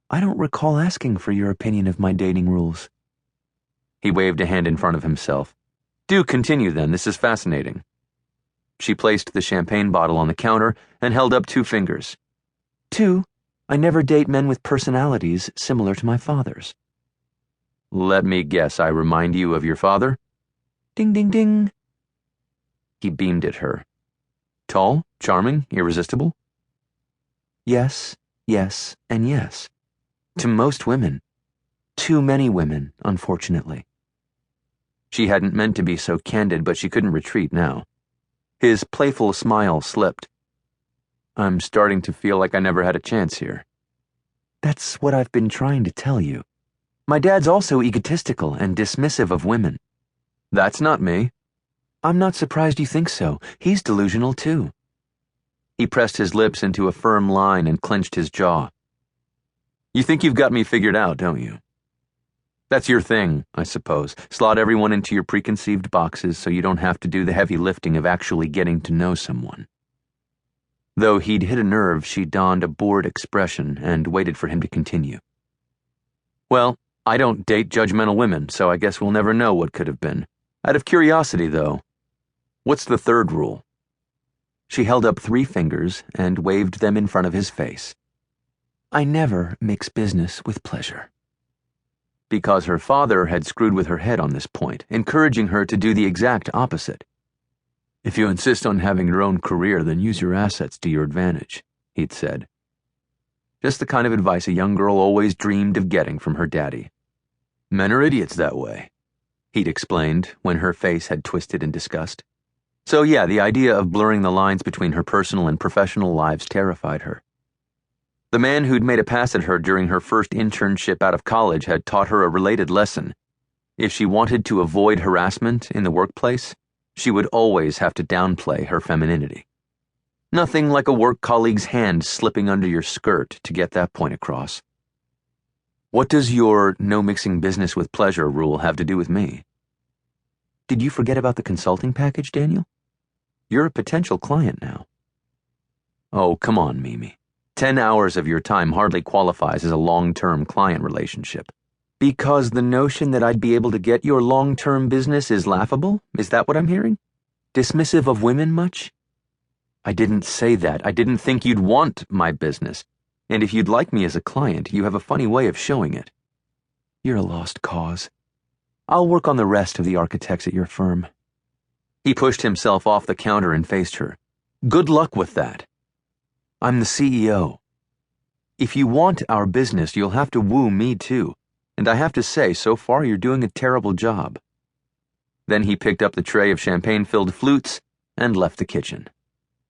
I don't recall asking for your opinion of my dating rules. He waved a hand in front of himself. Do continue then, this is fascinating. She placed the champagne bottle on the counter and held up 2 fingers. 2, I never date men with personalities similar to my father's. Let me guess, I remind you of your father? Ding, ding, ding. He beamed at her. Tall, charming, irresistible? Yes, yes, and yes. To most women. Too many women, unfortunately. She hadn't meant to be so candid, but she couldn't retreat now. His playful smile slipped. I'm starting to feel like I never had a chance here. That's what I've been trying to tell you. My dad's also egotistical and dismissive of women. That's not me. I'm not surprised you think so. He's delusional too. He pressed his lips into a firm line and clenched his jaw. You think you've got me figured out, don't you? That's your thing, I suppose. Slot everyone into your preconceived boxes so you don't have to do the heavy lifting of actually getting to know someone. Though he'd hit a nerve, she donned a bored expression and waited for him to continue. Well, I don't date judgmental women, so I guess we'll never know what could have been. Out of curiosity, though, what's the 3rd rule? She held up 3 fingers and waved them in front of his face. I never mix business with pleasure. Because her father had screwed with her head on this point, encouraging her to do the exact opposite. If you insist on having your own career, then use your assets to your advantage, he'd said. Just the kind of advice a young girl always dreamed of getting from her daddy. Men are idiots that way, he'd explained when her face had twisted in disgust. So yeah, the idea of blurring the lines between her personal and professional lives terrified her. The man who'd made a pass at her during her first internship out of college had taught her a related lesson. If she wanted to avoid harassment in the workplace, she would always have to downplay her femininity. Nothing like a work colleague's hand slipping under your skirt to get that point across. What does your no mixing business with pleasure rule have to do with me? Did you forget about the consulting package, Daniel? You're a potential client now. Oh, come on, Mimi. 10 hours of your time hardly qualifies as a long-term client relationship. Because the notion that I'd be able to get your long-term business is laughable? Is that what I'm hearing? Dismissive of women much? I didn't say that. I didn't think you'd want my business. And if you'd like me as a client, you have a funny way of showing it. You're a lost cause. I'll work on the rest of the architects at your firm. He pushed himself off the counter and faced her. Good luck with that. I'm the CEO. If you want our business, you'll have to woo me too. And I have to say, so far you're doing a terrible job. Then he picked up the tray of champagne-filled flutes and left the kitchen.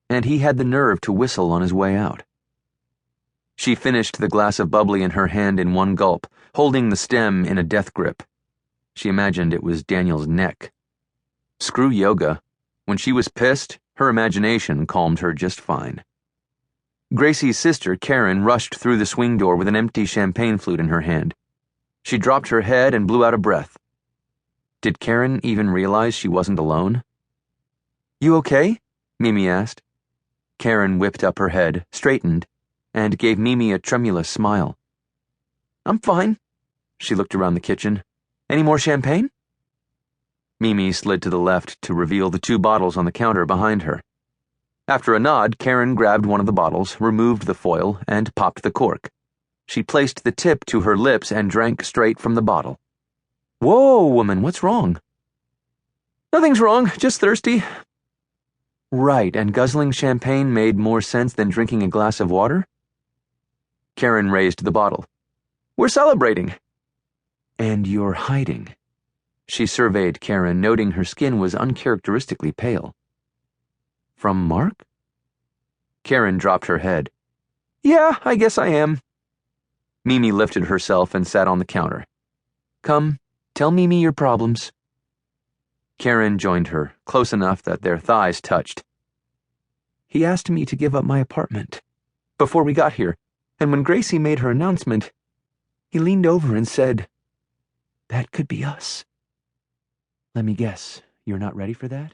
And he had the nerve to whistle on his way out. She finished the glass of bubbly in her hand in one gulp, holding the stem in a death grip. She imagined it was Daniel's neck. Screw yoga. When she was pissed, her imagination calmed her just fine. Gracie's sister, Karen, rushed through the swing door with an empty champagne flute in her hand. She dropped her head and blew out a breath. Did Karen even realize she wasn't alone? You okay? Mimi asked. Karen whipped up her head, straightened, and gave Mimi a tremulous smile. I'm fine. She looked around the kitchen. Any more champagne? Mimi slid to the left to reveal the 2 bottles on the counter behind her. After a nod, Karen grabbed one of the bottles, removed the foil, and popped the cork. She placed the tip to her lips and drank straight from the bottle. Whoa, woman, what's wrong? Nothing's wrong, just thirsty. Right, and guzzling champagne made more sense than drinking a glass of water? Karen raised the bottle. We're celebrating. And you're hiding. She surveyed Karen, noting her skin was uncharacteristically pale. From Mark? Karen dropped her head. Yeah, I guess I am. Mimi lifted herself and sat on the counter. Come, tell Mimi your problems. Karen joined her, close enough that their thighs touched. He asked me to give up my apartment before we got here, and when Gracie made her announcement, he leaned over and said, that could be us. Let me guess, you're not ready for that?